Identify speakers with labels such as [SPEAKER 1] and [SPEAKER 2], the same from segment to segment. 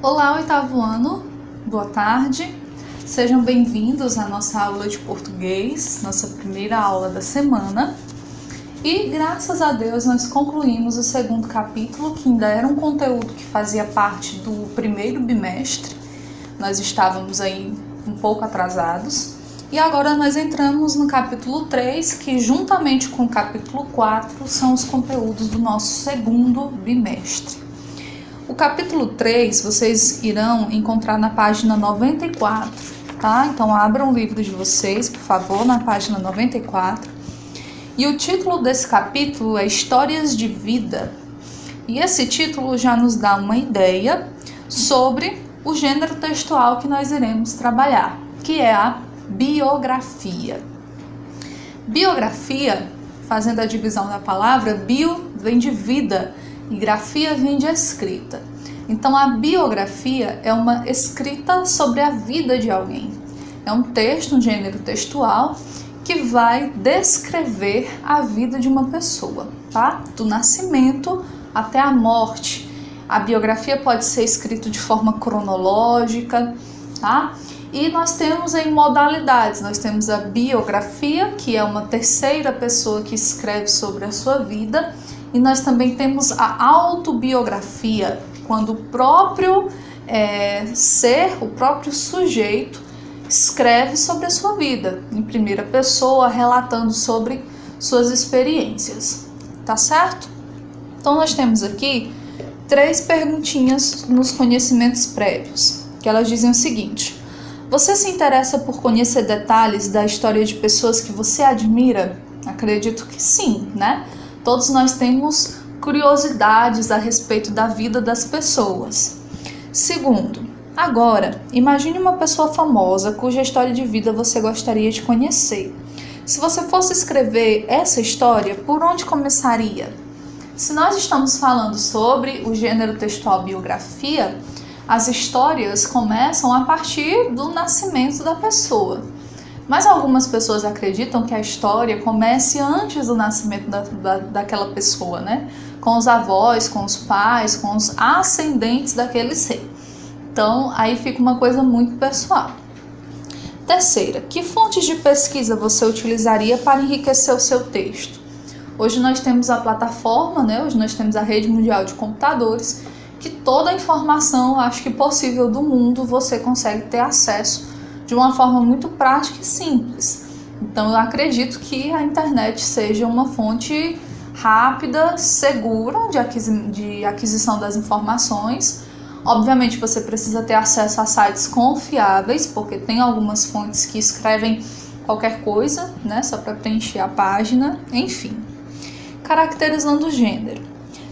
[SPEAKER 1] Olá, oitavo ano, boa tarde, sejam bem-vindos à nossa aula de português, nossa primeira aula da semana. E graças a Deus nós concluímos o segundo capítulo, que ainda era um conteúdo que fazia parte do primeiro bimestre. Nós estávamos aí um pouco atrasados. E agora nós entramos no capítulo 3, que juntamente com o capítulo 4 são os conteúdos do nosso segundo bimestre. O capítulo 3 vocês irão encontrar na página 94, tá? Então abram o livro de vocês, por favor, na página 94. E o título desse capítulo é Histórias de Vida. E esse título já nos dá uma ideia sobre o gênero textual que nós iremos trabalhar, que é a biografia. Biografia, fazendo a divisão da palavra, bio vem de vida e grafia vem de escrita. Então a biografia é uma escrita sobre a vida de alguém. É um texto, um gênero textual que vai descrever a vida de uma pessoa, tá? Do nascimento até a morte. A biografia pode ser escrita de forma cronológica, tá? E nós temos aí modalidades, nós temos a biografia, que é uma terceira pessoa que escreve sobre a sua vida, e nós também temos a autobiografia, quando o próprio ser, o próprio sujeito, escreve sobre a sua vida, em primeira pessoa, relatando sobre suas experiências, tá certo? Então nós temos aqui 3 perguntinhas nos conhecimentos prévios, que elas dizem o seguinte: você se interessa por conhecer detalhes da história de pessoas que você admira? Acredito que sim, né? Todos nós temos curiosidades a respeito da vida das pessoas. Segundo, agora, imagine uma pessoa famosa cuja história de vida você gostaria de conhecer. Se você fosse escrever essa história, por onde começaria? Se nós estamos falando sobre o gênero textual biografia, as histórias começam a partir do nascimento da pessoa. Mas algumas pessoas acreditam que a história comece antes do nascimento daquela pessoa, né? Com os avós, com os pais, com os ascendentes daquele ser. Então, aí fica uma coisa muito pessoal. Terceira, que fontes de pesquisa você utilizaria para enriquecer o seu texto? Hoje nós temos a plataforma, né? Hoje nós temos a rede mundial de computadores, que toda a informação, acho que possível do mundo, você consegue ter acesso de uma forma muito prática e simples. Então eu acredito que a internet seja uma fonte rápida, segura de aquisição das informações. Obviamente você precisa ter acesso a sites confiáveis, porque tem algumas fontes que escrevem qualquer coisa, né, só para preencher a página, enfim. Caracterizando o gênero.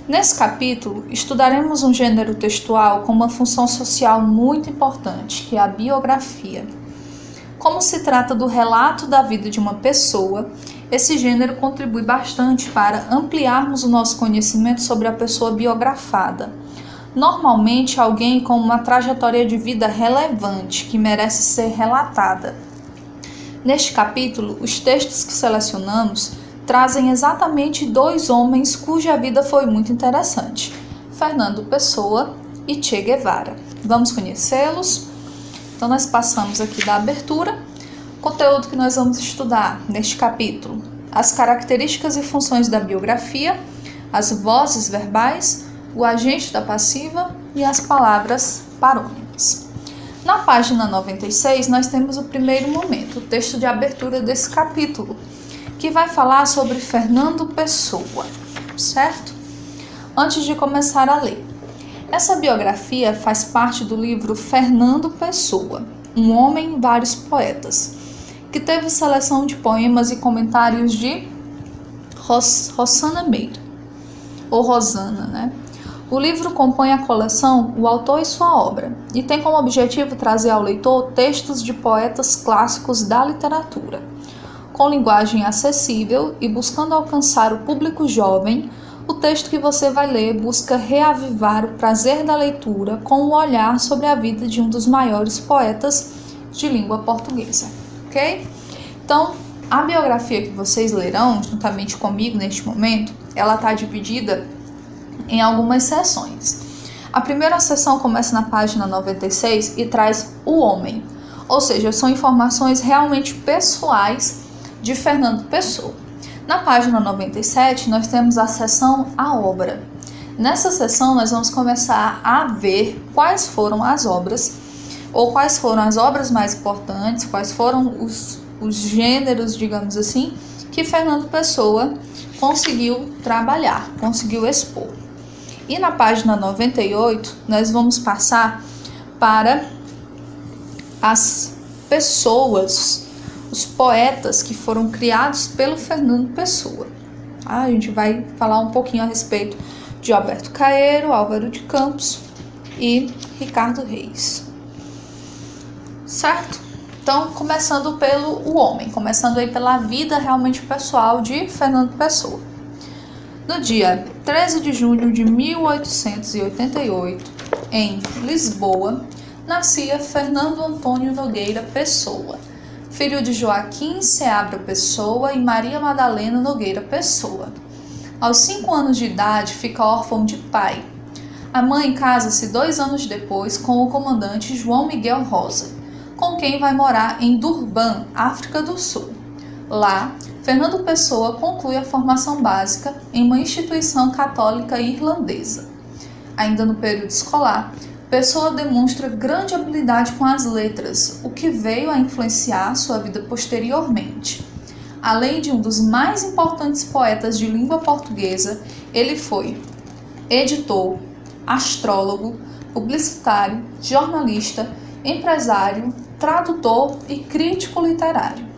[SPEAKER 1] Nesse capítulo, estudaremos um gênero textual com uma função social muito importante, que é a biografia. Como se trata do relato da vida de uma pessoa, esse gênero contribui bastante para ampliarmos o nosso conhecimento sobre a pessoa biografada. Normalmente, alguém com uma trajetória de vida relevante, que merece ser relatada. Neste capítulo, os textos que selecionamos trazem exatamente 2 homens cuja vida foi muito interessante: Fernando Pessoa e Che Guevara. Vamos conhecê-los? Então nós passamos aqui da abertura, conteúdo que nós vamos estudar neste capítulo: as características e funções da biografia, as vozes verbais, o agente da passiva e as palavras parônimas. Na página 96 nós temos o primeiro momento, o texto de abertura desse capítulo, que vai falar sobre Fernando Pessoa, certo? Antes de começar a ler, essa biografia faz parte do livro Fernando Pessoa, Um Homem, Vários Poetas, que teve seleção de poemas e comentários de Rosana Meira, ou Rosana, né? O livro compõe a coleção O Autor e Sua Obra, e tem como objetivo trazer ao leitor textos de poetas clássicos da literatura. Com linguagem acessível e buscando alcançar o público jovem, o texto que você vai ler busca reavivar o prazer da leitura com um olhar sobre a vida de um dos maiores poetas de língua portuguesa, ok? Então, a biografia que vocês lerão, juntamente comigo neste momento, ela está dividida em algumas seções. A primeira seção começa na página 96 e traz o homem, ou seja, são informações realmente pessoais de Fernando Pessoa. Na página 97 nós temos a seção A Obra. Nessa seção nós vamos começar a ver quais foram as obras, ou quais foram as obras mais importantes, quais foram os gêneros, digamos assim, que Fernando Pessoa conseguiu trabalhar, conseguiu expor. E na página 98, nós vamos passar para as pessoas, os poetas que foram criados pelo Fernando Pessoa. A gente vai falar um pouquinho a respeito de Alberto Caeiro, Álvaro de Campos e Ricardo Reis. Certo? Então, começando pelo homem, começando aí pela vida realmente pessoal de Fernando Pessoa. No dia 13 de junho de 1888, em Lisboa, nascia Fernando Antônio Nogueira Pessoa, filho de Joaquim Seabra Pessoa e Maria Madalena Nogueira Pessoa. Aos 5 anos de idade, fica órfão de pai. A mãe casa-se 2 anos depois com o comandante João Miguel Rosa, com quem vai morar em Durban, África do Sul. Lá, Fernando Pessoa conclui a formação básica em uma instituição católica irlandesa. Ainda no período escolar, Pessoa demonstra grande habilidade com as letras, o que veio a influenciar sua vida posteriormente. Além de um dos mais importantes poetas de língua portuguesa, ele foi editor, astrólogo, publicitário, jornalista, empresário, tradutor e crítico literário.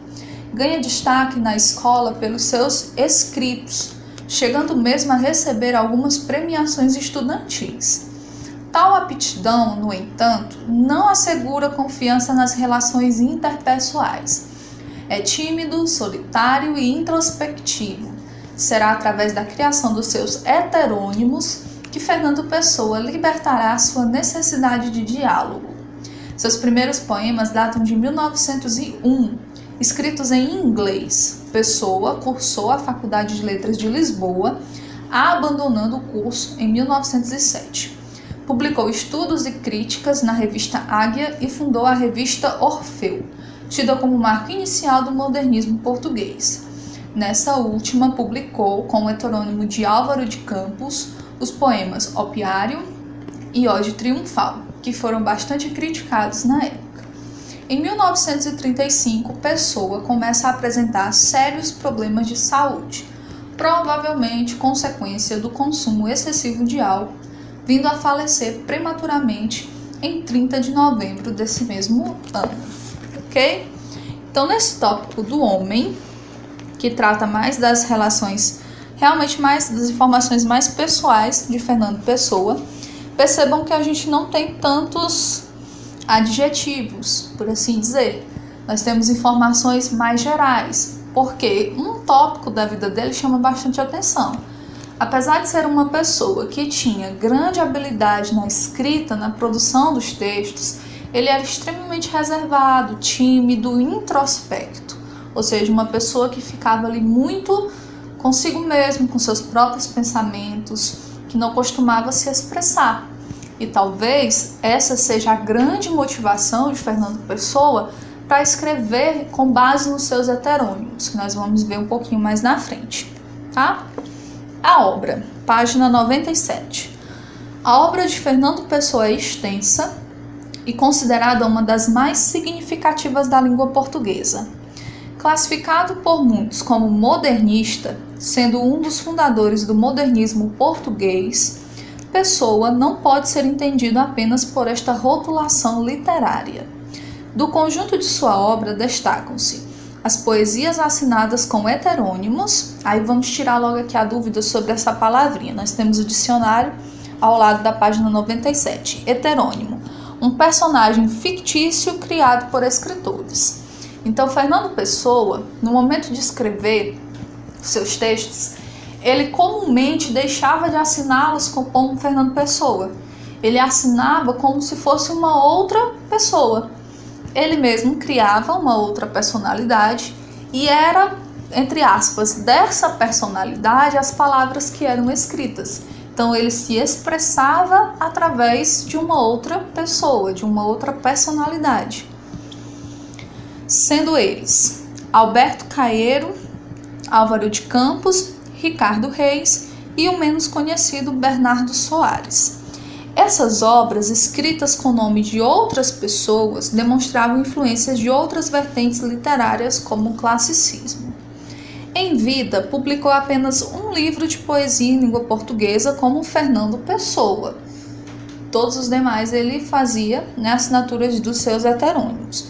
[SPEAKER 1] Ganha destaque na escola pelos seus escritos, chegando mesmo a receber algumas premiações estudantis. Tal aptidão, no entanto, não assegura confiança nas relações interpessoais. É tímido, solitário e introspectivo. Será através da criação dos seus heterônimos que Fernando Pessoa libertará sua necessidade de diálogo. Seus primeiros poemas datam de 1901, escritos em inglês. Pessoa cursou a Faculdade de Letras de Lisboa, abandonando o curso em 1907. Publicou estudos e críticas na revista Águia e fundou a revista Orfeu, tida como marco inicial do modernismo português. Nessa última, publicou, com o heterônimo de Álvaro de Campos, os poemas Opiário e Ode Triunfal, que foram bastante criticados na época. Em 1935, Pessoa começa a apresentar sérios problemas de saúde, provavelmente consequência do consumo excessivo de álcool, vindo a falecer prematuramente em 30 de novembro desse mesmo ano. Ok? Então, nesse tópico do homem, que trata mais das relações, realmente mais das informações mais pessoais de Fernando Pessoa, percebam que a gente não tem tantos adjetivos, por assim dizer. Nós temos informações mais gerais, porque um tópico da vida dele chama bastante atenção. Apesar de ser uma pessoa que tinha grande habilidade na escrita, na produção dos textos, ele era extremamente reservado, tímido, introspecto. Ou seja, uma pessoa que ficava ali muito consigo mesmo, com seus próprios pensamentos, que não costumava se expressar. E talvez essa seja a grande motivação de Fernando Pessoa para escrever com base nos seus heterônimos, que nós vamos ver um pouquinho mais na frente, tá? A obra, página 97. A obra de Fernando Pessoa é extensa e considerada uma das mais significativas da língua portuguesa. Classificado por muitos como modernista, sendo um dos fundadores do modernismo português, Pessoa não pode ser entendido apenas por esta rotulação literária. Do conjunto de sua obra destacam-se as poesias assinadas com heterônimos. Aí vamos tirar logo aqui a dúvida sobre essa palavrinha. Nós temos o dicionário ao lado da página 97. Heterônimo, um personagem fictício criado por escritores. Então, Fernando Pessoa, no momento de escrever seus textos, ele comumente deixava de assiná-los como Fernando Pessoa. Ele assinava como se fosse uma outra pessoa. Ele mesmo criava uma outra personalidade e era, entre aspas, dessa personalidade as palavras que eram escritas. Então ele se expressava através de uma outra pessoa, de uma outra personalidade. Sendo eles Alberto Caeiro, Álvaro de Campos, Ricardo Reis e o menos conhecido Bernardo Soares. Essas obras, escritas com o nome de outras pessoas, demonstravam influências de outras vertentes literárias, como o classicismo. Em vida, publicou apenas um livro de poesia em língua portuguesa, como Fernando Pessoa. Todos os demais ele fazia assinaturas dos seus heterônimos.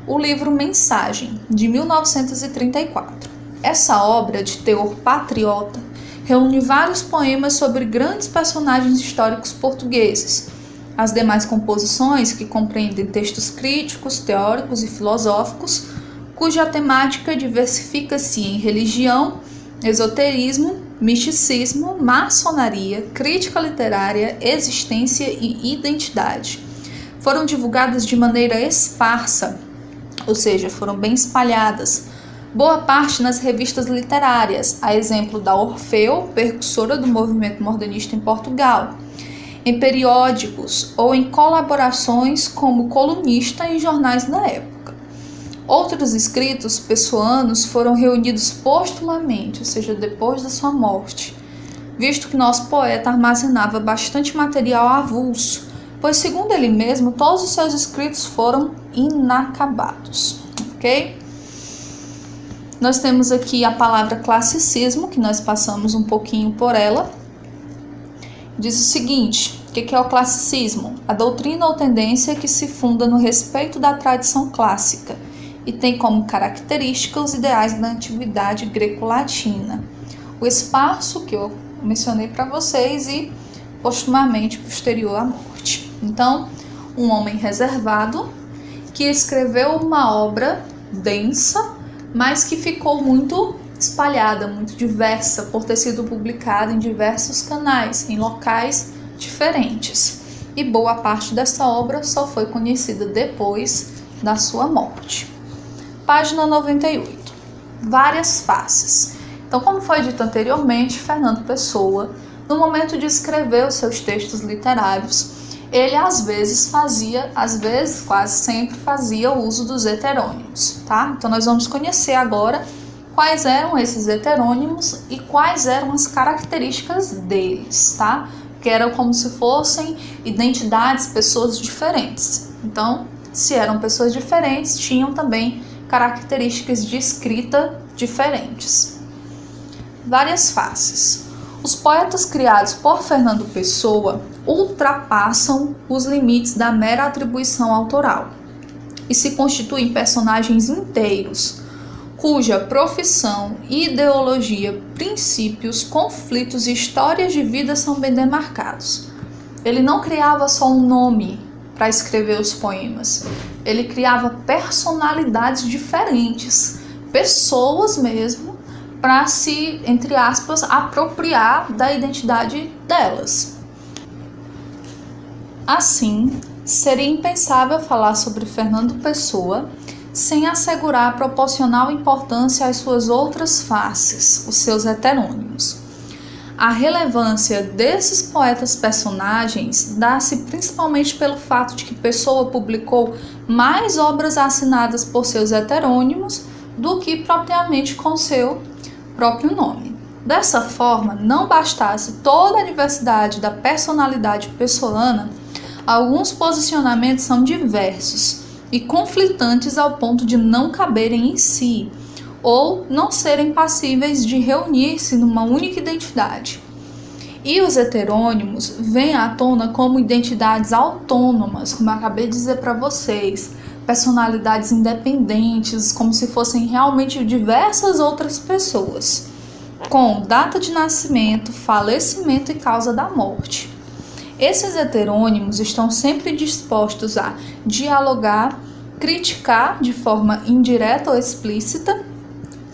[SPEAKER 1] O livro Mensagem, de 1934. Essa obra, de teor patriota, reúne vários poemas sobre grandes personagens históricos portugueses. As demais composições, que compreendem textos críticos, teóricos e filosóficos, cuja temática diversifica-se em religião, esoterismo, misticismo, maçonaria, crítica literária, existência e identidade. Foram divulgadas de maneira esparsa, ou seja, foram bem espalhadas, boa parte nas revistas literárias, a exemplo da Orfeu, precursora do movimento modernista em Portugal, em periódicos ou em colaborações como colunista em jornais da época. Outros escritos pessoanos foram reunidos postumamente, ou seja, depois da sua morte, visto que nosso poeta armazenava bastante material avulso, pois, segundo ele mesmo, todos os seus escritos foram inacabados, ok? Nós temos aqui a palavra classicismo, que nós passamos um pouquinho por ela. Diz o seguinte: o que é o classicismo? A doutrina ou tendência que se funda no respeito da tradição clássica e tem como característica os ideais da antiguidade greco-latina. O espaço que eu mencionei para vocês e postumamente posterior à morte. Então, um homem reservado que escreveu uma obra densa, mas que ficou muito espalhada, muito diversa, por ter sido publicada em diversos canais, em locais diferentes. E boa parte dessa obra só foi conhecida depois da sua morte. Página 98. Várias faces. Então, como foi dito anteriormente, Fernando Pessoa, no momento de escrever os seus textos literários, ele às vezes, quase sempre fazia o uso dos heterônimos, tá? Então nós vamos conhecer agora quais eram esses heterônimos e quais eram as características deles, tá? Que eram como se fossem identidades, pessoas diferentes. Então, se eram pessoas diferentes, tinham também características de escrita diferentes. Várias faces. Os poetas criados por Fernando Pessoa ultrapassam os limites da mera atribuição autoral e se constituem personagens inteiros, cuja profissão, ideologia, princípios, conflitos e histórias de vida são bem demarcados. Ele não criava só um nome para escrever os poemas, ele criava personalidades diferentes, pessoas mesmo, para se, entre aspas, apropriar da identidade delas. Assim, seria impensável falar sobre Fernando Pessoa sem assegurar a proporcional importância às suas outras faces, os seus heterônimos. A relevância desses poetas personagens dá-se principalmente pelo fato de que Pessoa publicou mais obras assinadas por seus heterônimos do que propriamente com seu próprio nome. Dessa forma, não bastasse toda a diversidade da personalidade pessoana, alguns posicionamentos são diversos e conflitantes ao ponto de não caberem em si, ou não serem passíveis de reunir-se numa única identidade. E os heterônimos vêm à tona como identidades autônomas, como eu acabei de dizer para vocês, personalidades independentes, como se fossem realmente diversas outras pessoas, com data de nascimento, falecimento e causa da morte. Esses heterônimos estão sempre dispostos a dialogar, criticar de forma indireta ou explícita,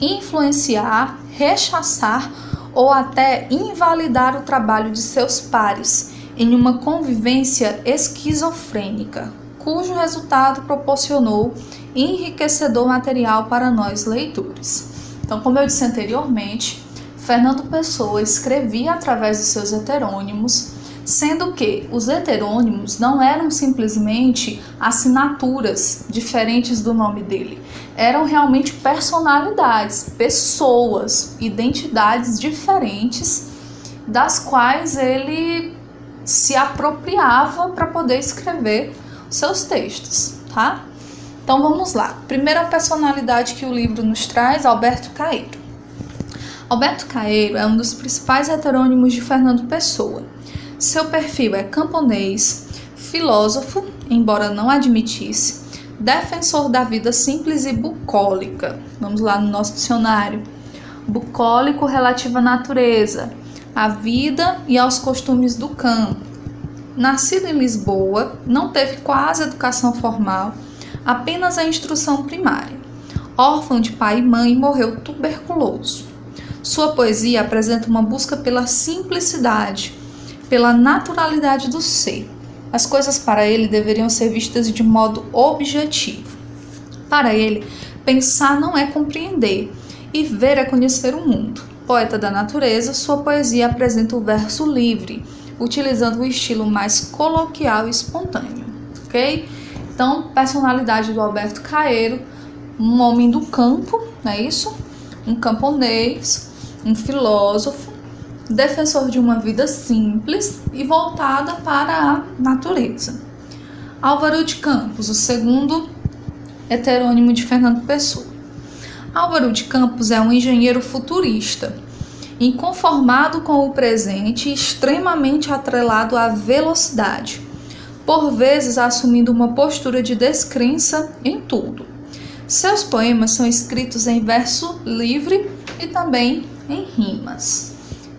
[SPEAKER 1] influenciar, rechaçar ou até invalidar o trabalho de seus pares em uma convivência esquizofrênica, cujo resultado proporcionou enriquecedor material para nós leitores. Então, como eu disse anteriormente, Fernando Pessoa escrevia através de seus heterônimos, sendo que os heterônimos não eram simplesmente assinaturas diferentes do nome dele, eram realmente personalidades, pessoas, identidades diferentes das quais ele se apropriava para poder escrever seus textos, tá? Então vamos lá. Primeira personalidade que o livro nos traz, Alberto Caeiro. Alberto Caeiro é um dos principais heterônimos de Fernando Pessoa. Seu perfil é camponês, filósofo, embora não admitisse, defensor da vida simples e bucólica. Vamos lá no nosso dicionário. Bucólico relativo à natureza, à vida e aos costumes do campo. Nascido em Lisboa, não teve quase educação formal, apenas a instrução primária. Órfão de pai e mãe, morreu tuberculoso. Sua poesia apresenta uma busca pela simplicidade, pela naturalidade do ser. As coisas para ele deveriam ser vistas de modo objetivo. Para ele, pensar não é compreender, e ver é conhecer o mundo. Poeta da natureza, sua poesia apresenta o verso livre, utilizando o estilo mais coloquial e espontâneo, ok? Então, personalidade do Alberto Caeiro, um homem do campo, não é isso? Um camponês, um filósofo, defensor de uma vida simples e voltada para a natureza. Álvaro de Campos, o segundo heterônimo de Fernando Pessoa. Álvaro de Campos é um engenheiro futurista, inconformado com o presente e extremamente atrelado à velocidade, por vezes assumindo uma postura de descrença em tudo. Seus poemas são escritos em verso livre e também em rimas.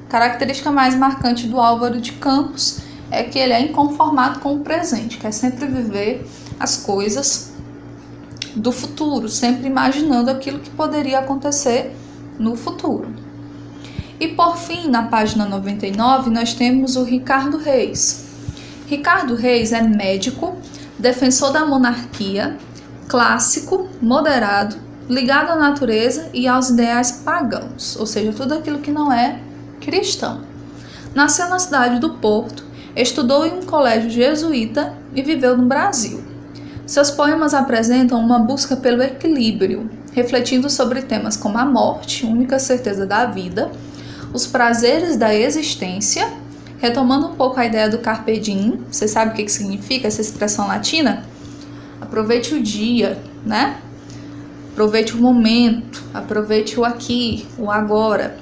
[SPEAKER 1] A característica mais marcante do Álvaro de Campos é que ele é inconformado com o presente, quer sempre viver as coisas do futuro, sempre imaginando aquilo que poderia acontecer no futuro. E por fim, na página 99, nós temos o Ricardo Reis. Ricardo Reis é médico, defensor da monarquia, clássico, moderado, ligado à natureza e aos ideais pagãos, ou seja, tudo aquilo que não é cristão. Nasceu na cidade do Porto, estudou em um colégio jesuíta e viveu no Brasil. Seus poemas apresentam uma busca pelo equilíbrio, refletindo sobre temas como a morte, única certeza da vida, os prazeres da existência, retomando um pouco a ideia do carpe diem. Você sabe o que significa essa expressão latina? Aproveite o dia, né? Aproveite o momento, aproveite o aqui, o agora.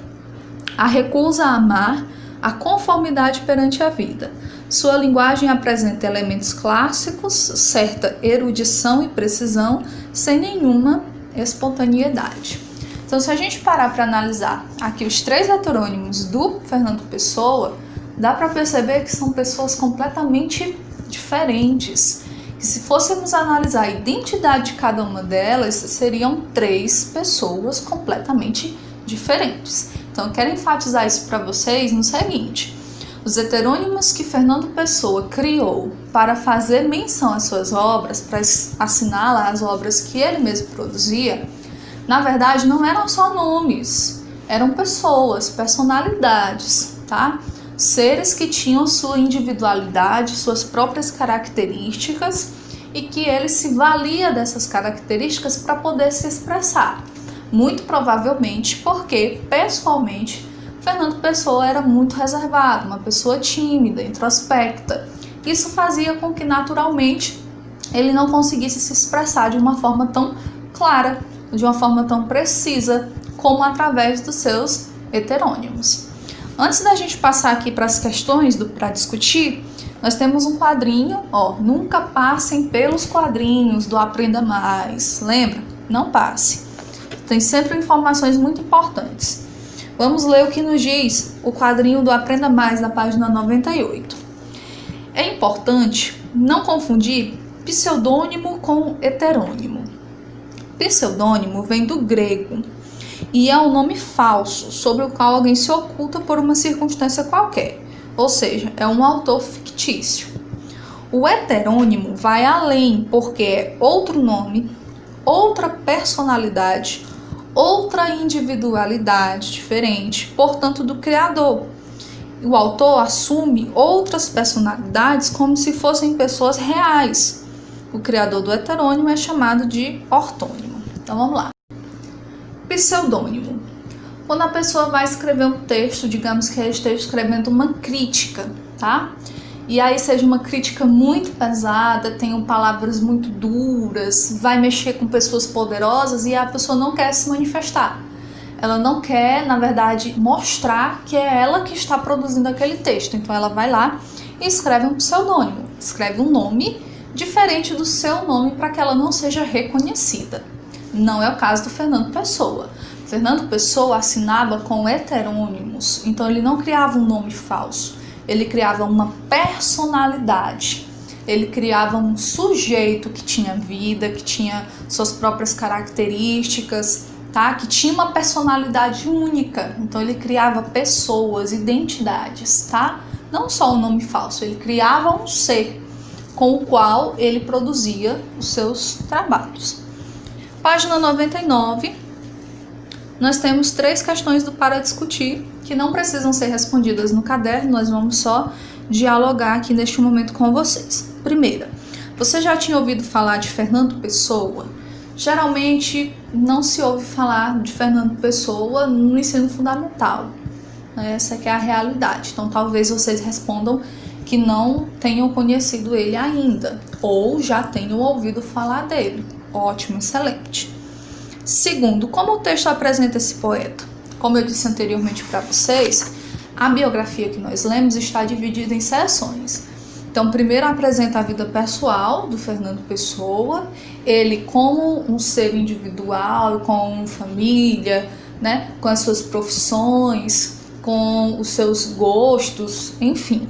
[SPEAKER 1] A recusa a amar, a conformidade perante a vida. Sua linguagem apresenta elementos clássicos, certa erudição e precisão, sem nenhuma espontaneidade. Então, se a gente parar para analisar aqui os três heterônimos do Fernando Pessoa, dá para perceber que são pessoas completamente diferentes. E se fôssemos analisar a identidade de cada uma delas, seriam três pessoas completamente diferentes. Então, eu quero enfatizar isso para vocês no seguinte: os heterônimos que Fernando Pessoa criou para fazer menção às suas obras, para assinalar as obras que ele mesmo produzia, na verdade não eram só nomes, eram pessoas, personalidades, tá? Seres que tinham sua individualidade, suas próprias características e que ele se valia dessas características para poder se expressar. Muito provavelmente porque, pessoalmente, Fernando Pessoa era muito reservado, uma pessoa tímida, introspecta. Isso fazia com que, naturalmente, ele não conseguisse se expressar de uma forma tão clara, de uma forma tão precisa, como através dos seus heterônimos. Antes da gente passar aqui para as questões para discutir, nós temos um quadrinho, nunca passem pelos quadrinhos do Aprenda Mais. Lembra? Não passe. Tem sempre informações muito importantes. Vamos ler o que nos diz o quadrinho do Aprenda Mais, na página 98. É importante não confundir pseudônimo com heterônimo. Pseudônimo vem do grego e é um nome falso sobre o qual alguém se oculta por uma circunstância qualquer, ou seja, é um autor fictício. O heterônimo vai além, porque é outro nome, outra personalidade, outra individualidade diferente, portanto, do criador. O autor assume outras personalidades como se fossem pessoas reais. O criador do heterônimo é chamado de ortônimo. Então vamos lá. Pseudônimo. Quando a pessoa vai escrever um texto, digamos que ela esteja escrevendo uma crítica, tá? E aí seja uma crítica muito pesada, tenham palavras muito duras, vai mexer com pessoas poderosas e a pessoa não quer se manifestar. Ela não quer, na verdade, mostrar que é ela que está produzindo aquele texto. Então ela vai lá e escreve um pseudônimo, escreve um nome diferente do seu nome para que ela não seja reconhecida. Não é o caso do Fernando Pessoa. Fernando Pessoa assinava com heterônimos, então ele não criava um nome falso, ele criava uma personalidade, ele criava um sujeito que tinha vida, que tinha suas próprias características, tá? Que tinha uma personalidade única, então ele criava pessoas, identidades, tá? Não só um nome falso, ele criava um ser com o qual ele produzia os seus trabalhos. Página 99, nós temos 3 questões do Para Discutir, que não precisam ser respondidas no caderno, nós vamos só dialogar aqui neste momento com vocês. Primeira, você já tinha ouvido falar de Fernando Pessoa? Geralmente não se ouve falar de Fernando Pessoa no ensino fundamental. Essa que é a realidade. Então talvez vocês respondam que não tenham conhecido ele ainda, ou já tenham ouvido falar dele. Ótimo, excelente. Segundo, como o texto apresenta esse poeta? Como eu disse anteriormente para vocês, a biografia que nós lemos está dividida em seções. Então, primeiro apresenta a vida pessoal do Fernando Pessoa, ele como um ser individual, com família, né, com as suas profissões, com os seus gostos, enfim.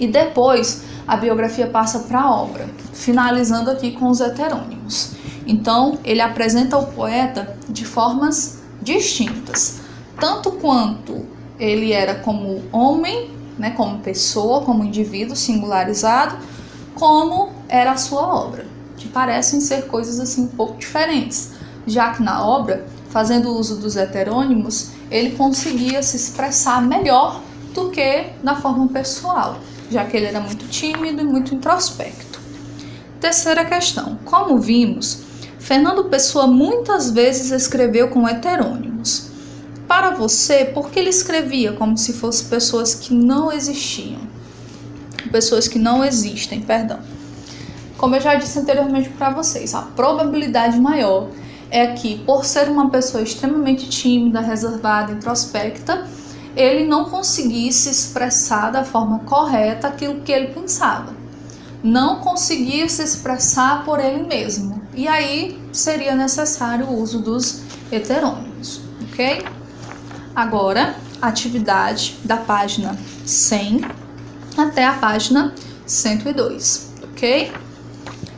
[SPEAKER 1] E depois a biografia passa para a obra, finalizando aqui com os heterônimos. Então, ele apresenta o poeta de formas distintas, tanto quanto ele era como homem, né, como pessoa, como indivíduo singularizado, como era a sua obra, que parecem ser coisas assim um pouco diferentes, já que na obra, fazendo uso dos heterônimos, ele conseguia se expressar melhor do que na forma pessoal, já que ele era muito tímido e muito introspecto. Terceira questão, como vimos, Fernando Pessoa muitas vezes escreveu com heterônimos. Para você, por que ele escrevia como se fossem pessoas que não existiam? Pessoas que não existem, perdão. Como eu já disse anteriormente para vocês, a probabilidade maior é que, por ser uma pessoa extremamente tímida, reservada, introspecta, ele não conseguisse expressar da forma correta aquilo que ele pensava. Não conseguia se expressar por ele mesmo. E aí seria necessário o uso dos heterônimos, ok? Agora, atividade da página 100 até a página 102, ok?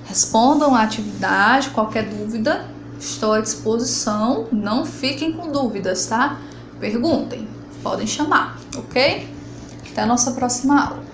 [SPEAKER 1] Respondam a atividade, qualquer dúvida, estou à disposição, não fiquem com dúvidas, tá? Perguntem, podem chamar, ok? Até a nossa próxima aula.